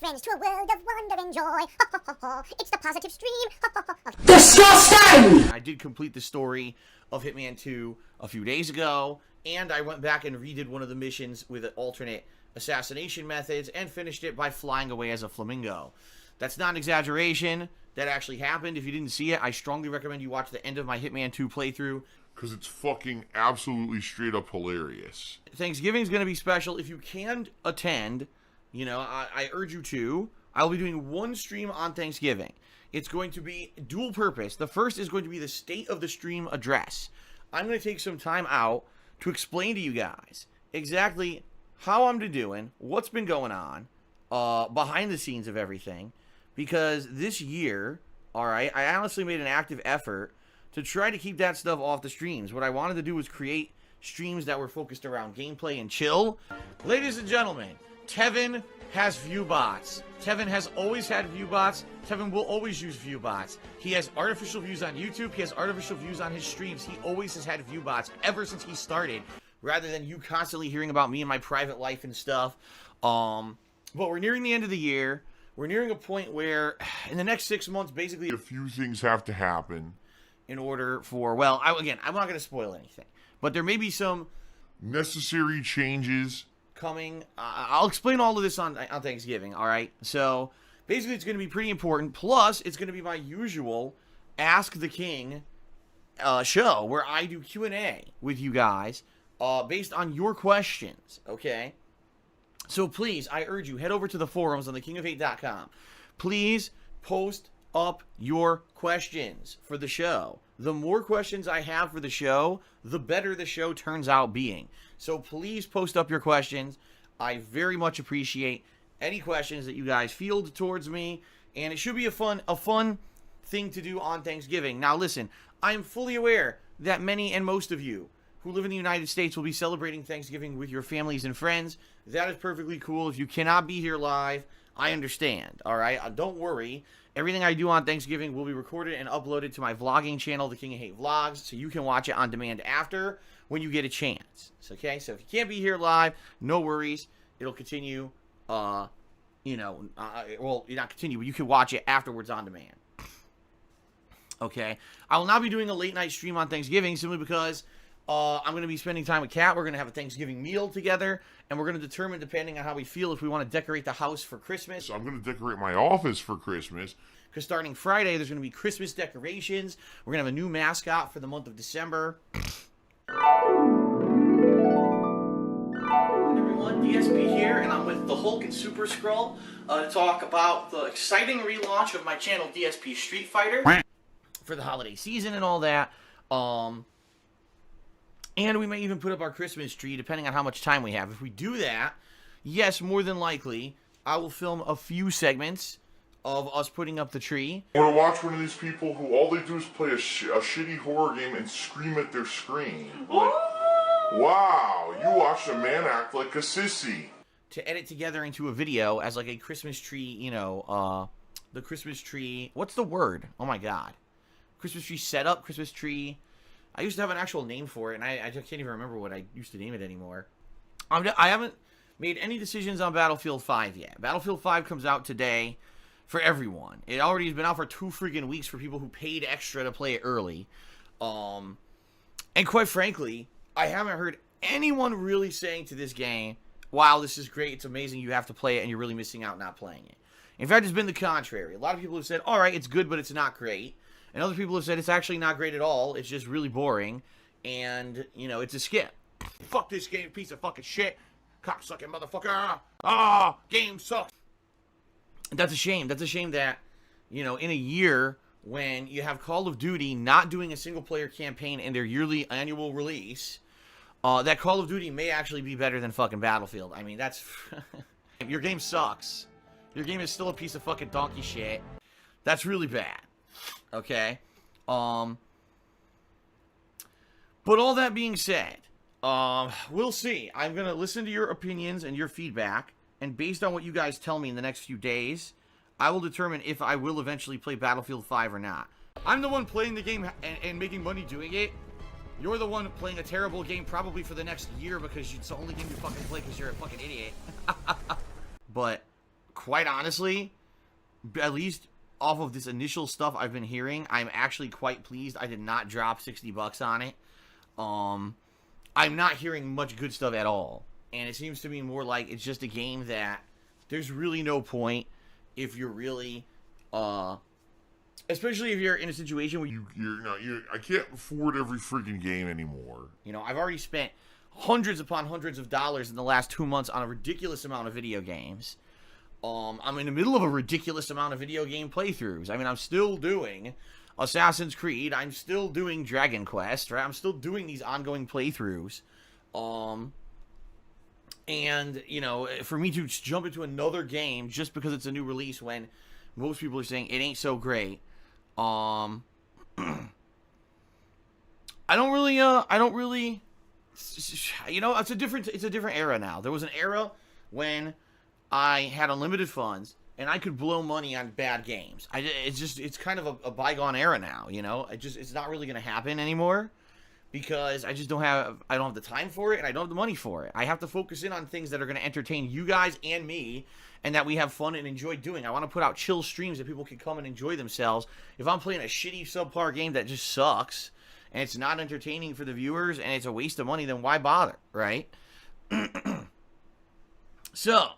friends to a world of wonder and joy. It's the positive stream. Disgusting! I did complete the story of Hitman 2 a few days ago, and I went back and redid one of the missions with alternate assassination methods and finished it by flying away as a flamingo. That's not an exaggeration. That actually happened. If you didn't see it, I strongly recommend you watch the end of my Hitman 2 playthrough, because it's fucking absolutely straight up hilarious. Thanksgiving's going to be special. If you can attend, you know, I urge you to. I'll be doing one stream on Thanksgiving. It's going to be dual purpose. The first is going to be the state of the stream address. I'm going to take some time out to explain to you guys exactly how I'm doing, what's been going on, behind the scenes of everything. Because this year, alright, I honestly made an active effort to try to keep that stuff off the streams. What I wanted to do was create streams that were focused around gameplay and chill. Ladies and gentlemen, Tevin has view bots. Tevin has always had view bots. Tevin will always use view bots. He has artificial views on YouTube. He has artificial views on his streams. He always has had view bots ever since he started, rather than you constantly hearing about me and my private life and stuff. But we're nearing the end of the year. We're nearing a point where in the next 6 months, basically, A few things have to happen in order for, well, again, I'm not going to spoil anything, but there may be some necessary changes coming. I'll explain all of this on Thanksgiving, all right? So, basically, it's going to be pretty important. Plus, it's going to be my usual Ask the King show, where I do Q&A with you guys based on your questions, okay? So please, I urge you, head over to the forums on thekingofhate.com. Please post up your questions for the show. The more questions I have for the show, the better the show turns out being. So please post up your questions. I very much appreciate any questions that you guys field towards me, and it should be a fun thing to do on Thanksgiving. Now listen, I'm fully aware that many and most of you who live in the United States will be celebrating Thanksgiving with your families and friends. That is perfectly cool. If you cannot be here live, I understand, all right? Don't worry. Everything I do on Thanksgiving will be recorded and uploaded to my vlogging channel, The King of Hate Vlogs, so you can watch it on demand after when you get a chance, okay? So if you can't be here live, no worries. It'll continue, well, not continue, but you can watch it afterwards on demand, okay? I will not be doing a late night stream on Thanksgiving simply because I'm going to be spending time with Kat. We're going to have a Thanksgiving meal together, and we're going to determine, depending on how we feel, if we want to decorate the house for Christmas. So I'm going to decorate my office for Christmas. Because starting Friday, there's going to be Christmas decorations. We're going to have a new mascot for the month of December. Everyone, DSP here, and I'm with the Hulk and Super Skrull to talk about the exciting relaunch of my channel, DSP Street Fighter, for the holiday season and all that. And we may even put up our Christmas tree, depending on how much time we have. If we do that, yes, more than likely, I will film a few segments of us putting up the tree. I want to watch one of these people who all they do is play a shitty horror game and scream at their screen. Like, wow, you watched a man act like a sissy. To edit together into a video as like a Christmas tree, you know, the Christmas tree, what's the word? Oh my god. Christmas tree setup, Christmas tree. I used to have an actual name for it, and I just can't even remember what I used to name it anymore. I haven't made any decisions on Battlefield 5 yet. Battlefield 5 comes out today for everyone. It already has been out for 2 freaking weeks for people who paid extra to play it early. And quite frankly, I haven't heard anyone really saying to this game, wow, this is great, it's amazing, you have to play it, and you're really missing out not playing it. In fact, it's been the contrary. A lot of people have said, alright, it's good, but it's not great. And other people have said it's actually not great at all. It's just really boring. And, you know, it's a skip. Fuck this game, piece of fucking shit. Cocksucking motherfucker. Game sucks. That's a shame. That's a shame that, you know, in a year when you have Call of Duty not doing a single-player campaign in their yearly annual release, that Call of Duty may actually be better than fucking Battlefield. I mean, that's... Your game sucks. Your game is still a piece of fucking donkey shit. That's really bad. Okay, but all that being said, we'll see. I'm gonna listen to your opinions and your feedback, and based on what you guys tell me in the next few days, I will determine if I will eventually play Battlefield 5 or not. I'm the one playing the game and making money doing it. You're the one playing a terrible game probably for the next year because it's the only game you fucking play because you're a fucking idiot. But quite honestly, at least off of this initial stuff I've been hearing, I'm actually quite pleased I did not drop $60 on it. I'm not hearing much good stuff at all. And it seems to me more like it's just a game that there's really no point if you're really, especially if you're in a situation where I can't afford every freaking game anymore. you know, I've already spent hundreds upon hundreds of dollars in the last 2 months on a ridiculous amount of video games. I'm in the middle of a ridiculous amount of video game playthroughs. I mean, I'm still doing Assassin's Creed. I'm still doing Dragon Quest, right? I'm still doing these ongoing playthroughs. And, you know, for me to jump into another game just because it's a new release when most people are saying it ain't so great, I don't really, you know, it's a different era now. There was an era when I had unlimited funds and I could blow money on bad games. It's kind of a bygone era now, you know. It's not really going to happen anymore because I don't have the time for it and I don't have the money for it. I have to focus in on things that are going to entertain you guys and me and that we have fun and enjoy doing. I want to put out chill streams that people can come and enjoy themselves. If I'm playing a shitty subpar game that just sucks and it's not entertaining for the viewers and it's a waste of money, then why bother, right? So,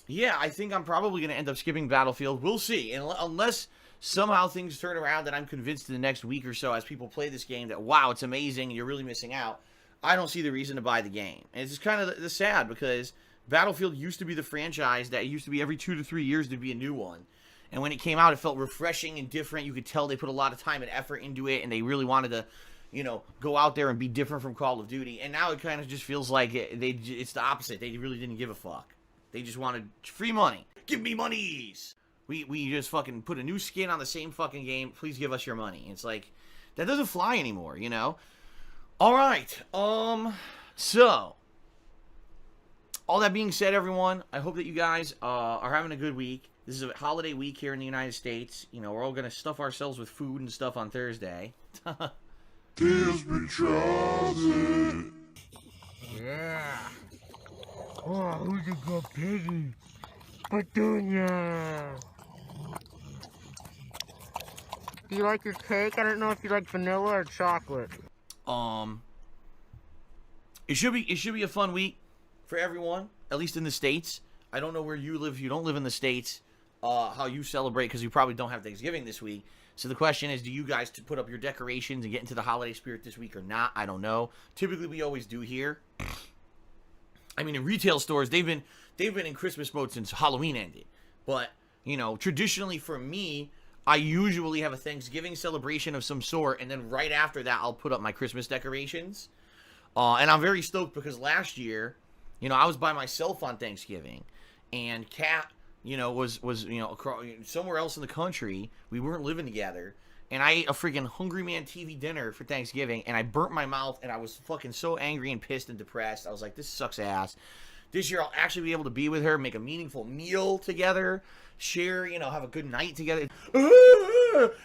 yeah, I think I'm probably going to end up skipping Battlefield. We'll see. Unless somehow things turn around and I'm convinced in the next week or so as people play this game that, wow, it's amazing and you're really missing out, I don't see the reason to buy the game. And it's just kind of the sad because Battlefield used to be the franchise that used to be every 2 to 3 years there'd be a new one. And when it came out, it felt refreshing and different. You could tell they put a lot of time and effort into it and they really wanted to, you know, go out there and be different from Call of Duty. And now it kind of just feels like it's the opposite. They really didn't give a fuck. They just wanted free money. Give me monies. We just fucking put a new skin on the same fucking game. Please give us your money. It's like, that doesn't fly anymore, you know? Alright, so, all that being said, everyone, I hope that you guys are having a good week. This is a holiday week here in the United States. You know, we're all going to stuff ourselves with food and stuff on Thursday. DSP Songs. Yeah. Oh, who's a good piggy? Petunia. Do you like your cake? I don't know if you like vanilla or chocolate. It should be a fun week for everyone, at least in the States. I don't know where you live. If you don't live in the States, how you celebrate, because you probably don't have Thanksgiving this week. So the question is, do you guys put up your decorations and get into the holiday spirit this week or not? I don't know. Typically, we always do here. I mean, in retail stores, they've been in Christmas mode since Halloween ended. But, you know, traditionally for me, I usually have a Thanksgiving celebration of some sort, and then right after that, I'll put up my Christmas decorations. And I'm very stoked because last year, you know, I was by myself on Thanksgiving, and Kat, you know, was you know, across, somewhere else in the country. We weren't living together. And I ate a freaking Hungry Man TV dinner for Thanksgiving, and I burnt my mouth, and I was fucking so angry and pissed and depressed. I was like, this sucks ass. This year, I'll actually be able to be with her, make a meaningful meal together, share, you know, have a good night together.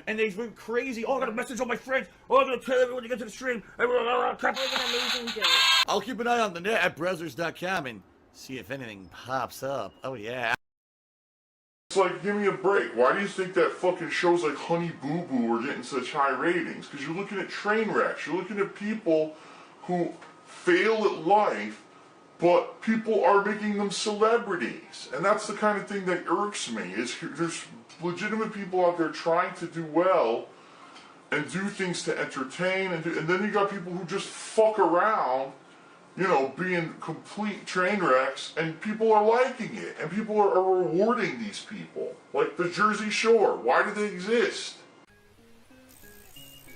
And they went crazy. Oh, I got a message on my friends. Oh, I'm going to tell everyone to get to the stream. I'll keep an eye on the net at browsers.com and see if anything pops up. Oh, yeah. It's like, give me a break. Why do you think that fucking shows like Honey Boo Boo are getting such high ratings? Because you're looking at train wrecks. You're looking at people who fail at life, but people are making them celebrities. And that's the kind of thing that irks me, is there's legitimate people out there trying to do well and do things to entertain, and then you got people who just fuck around, you know, being complete train wrecks, and people are liking it, and people are rewarding these people. Like the Jersey Shore, why do they exist?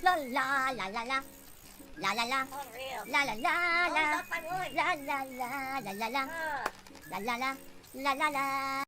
La la la la la. La la la. La la la la. La la la la la la la. La la la la la la.